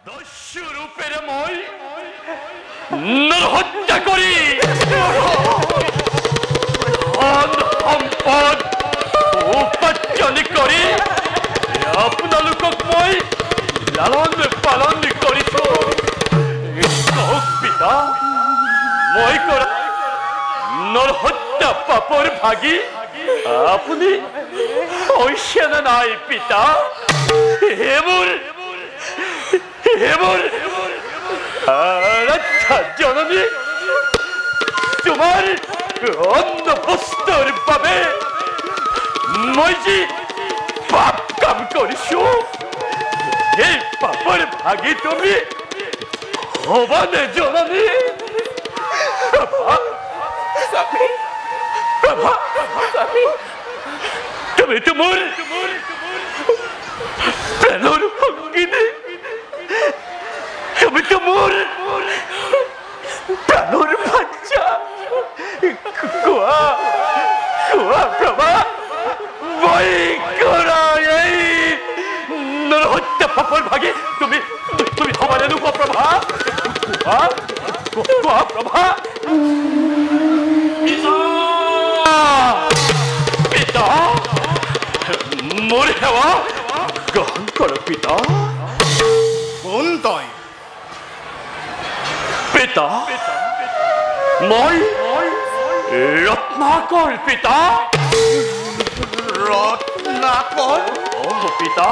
দস্যু ৰূপেৰ মই নৰহত্যা কৰি ধন সম্পদ উপাৰ্জন কৰি আপোনালোকক মই লালন পালন কৰিছো পিতা মই কৰা নৰহত্যা পাপৰ ভাগি আপুনি হৈছে নে নাই পিতা হেমুৰ আচ্ছা জননী তোমাৰ অন্ন বস্তুৰ বাবে মই যি পাপ কাম কৰিছো এই পাপৰ ভাগি তুমি হবানে জননী তুমি তোমাৰ প্ৰেমৰ সঙ্গিনী তুমি তোমাৰ প্ৰাণৰ বাচ্চা কোয়া কোয়া প্ৰভা মই কৰা এই নৰহত্যা পাপৰ ভাগে তুমি তুমি হবানে নুকোৱা প্ৰভা কোয়া কোয়া প্ৰভা পিতা মোৰ সেৱা গ্ৰহণ কৰো পিতা কোন তই পিতা মই ৰত্নাকৰ পিতা ৰত্নাকৰ পিতা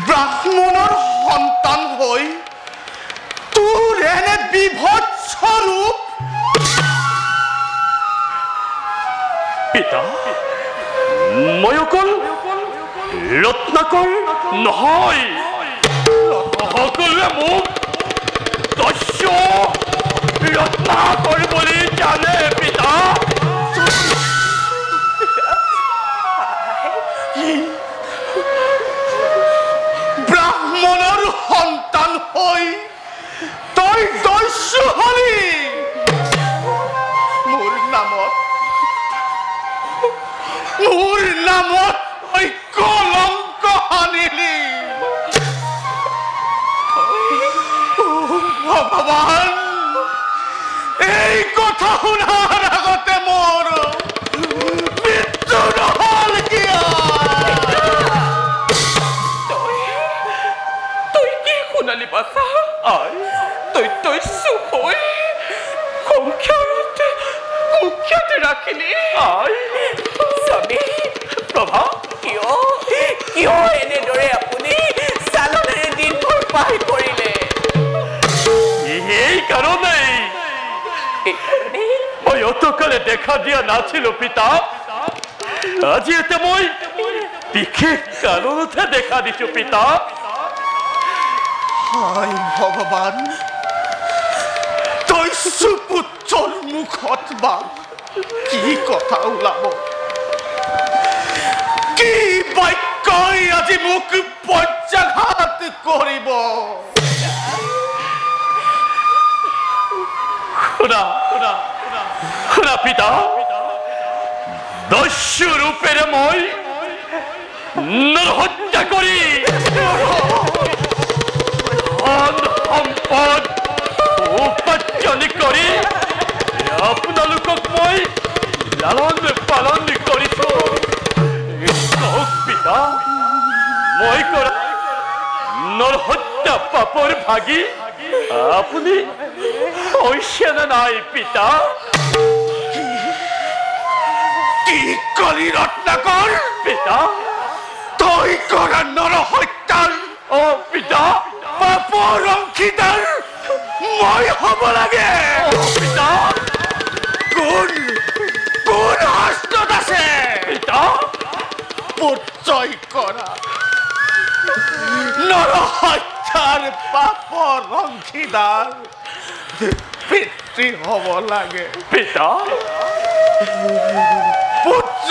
ব্ৰাহ্মণৰ সন্তান হৈ তোৰ এনে বিভৎস ৰূপ পিতা মই অকল ৰত্নাকৰ নহয় সকলোৱে মোক দস্যু ৰত্নাকৰ বুলি জানে পিতা ব্ৰাহ্মণৰ সন্তান হৈ তই দস্যু হলি মোৰ নামত তই কলংক সানিলি ভগৱান এই কথা শুনাৰ আগতে মোৰ মৃত্যু নহল কিয় তই কি শুনালি বাছা তই চুপ হৈ মুখ্যতে ৰাখিলি স্বামী প্ৰভা কিয় এনেদৰে আপুনি চালনেৰে দিনবোৰ পাৰ কৰিলে এই কাৰণেই মই অতকালে দেখা দিয়া নাছিলো পিতা আজি এটা মই বিশেষ কাৰণতহে দেখা দিছো পিতা হায় ভগৱান তই সুপুত্ৰৰ মুখত বা কি কথা ওলাব কি বাক্যই আজি মোক পৰ্যাঘাত কৰিব শুনা পিতা দস্যু ৰূপেৰ মই নৰহত্যা কৰি ধন সম্পদ উপাৰ্জন কৰি আপোনালোকক মই লালন পালন কৰিছো পিতা মই কৰা নৰহত্যা পাপৰ ভাগি আপুনি হৈছে নে নাই পিতা কি কলি ৰত্নাকৰ পিতা তই কৰা নৰহত্যাৰ পিতা পাপৰ অংশীদাৰ মই হ'ব লাগে পিতা কোন হস্তত আছে পিতা পুত্ৰই কৰা নৰহত্যাৰ পাপৰ অংশীদাৰ পিতৃ হ'ব লাগে পিতা পুত্ৰ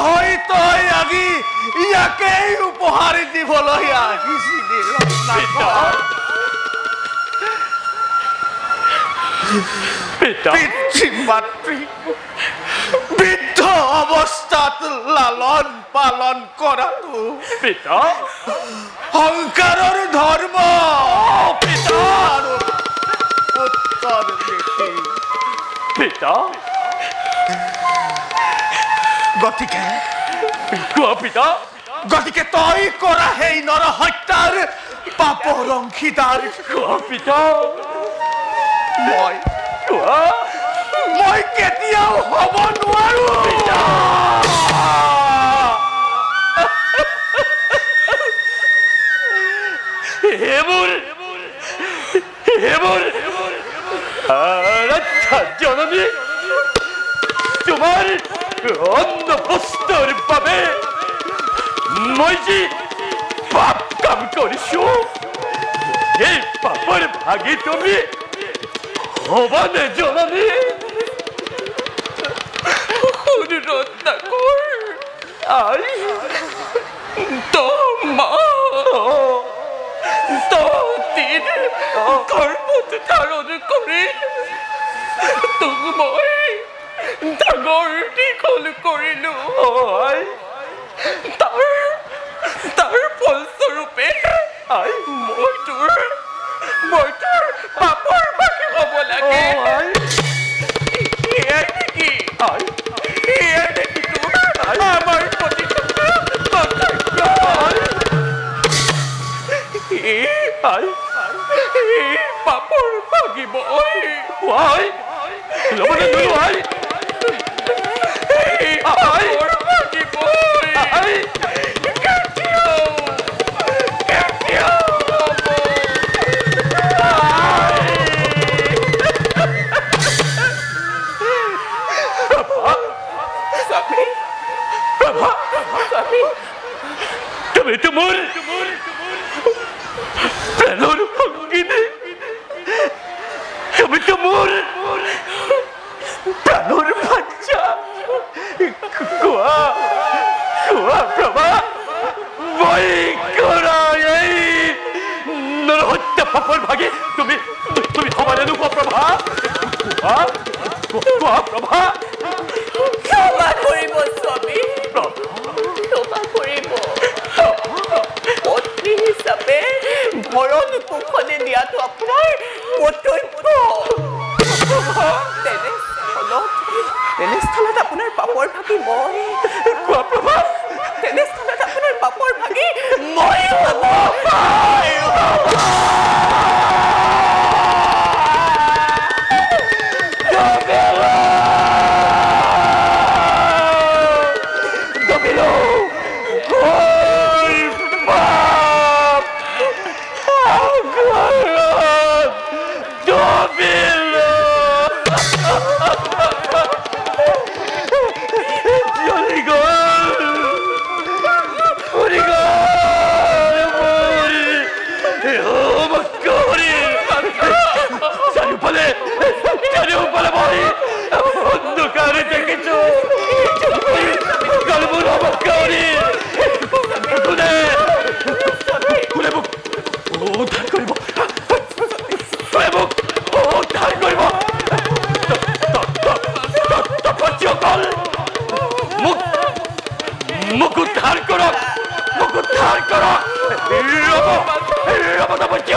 হৈ তই আজি ইয়াকেই উপহাৰ দিবলৈ আহিছিলি ৰত্নাকৰ পিতা পিতৃ মাতৃ বৃদ্ধ অৱস্থাত লালন পালন কৰাটো পিতা সংসাৰৰ ধৰ্ম পিতা আৰু উত্তৰ দিশে পিতা গতিকে কোৱা পিতা গতিকে তই কৰা সেই নৰহত্যাৰ পাপৰ অংশীদাৰ কোৱা পিতা মই কোৱা মই কেতিয়াও হ'ব নোৱাৰো হেমুৰ আচ্ছা জননী তোমাৰ অন্ন বস্তুৰ বাবে মই যি পাপ কাম কৰিছো সেই পাপৰ ভাগি তুমি হবানে জননী অনুৰোধ না কৰ আই তোৰ মা তোৰ গৰ্ভত ধাৰণ কৰে তোক মই ডাঙৰ দীঘল কৰিলো আই তাৰ ফলস্বৰূপে আই মই তোৰ পাপৰ ভাগি হ'ব লাগে আই এয়াই নেকি আই এয়াই নেকি তোৰ আমাৰ প্ৰতি কৰ্তব্য আই এই পাপৰ ভাগি মই আই লবনে ধৰো আই এই পাপৰ ভাগি মই আই কেতিয়াও স্বামী স্বামী তুমি তো মোৰ প্ৰেমৰ সংগিনী তুমি তো মোৰ প্ৰাণৰ বাচ্চা কোৱা কোৱা প্ৰভা মই কৰা এই নৰহত্যা পাপৰ ভাগি তুমি তুমি সমানে নোকোৱা প্ৰভা কোৱা কোৱা প্ৰভা ক্ষমা কৰিব স্বামী ক্ষমা কৰিব পত্নী হিচাপে ভৰণ পোষণে দিয়াটো আপোনাৰ কৰ্তব্য তেনেস্থলত আপোনাৰ পাপৰ ভাগি মই কোৱা প্ৰভা তেনেস্থলত আপোনাৰ পাপৰ ভাগি ময়ো হ'ব মোক উদ্ধাৰ কৰক ৰব ৰব ৰব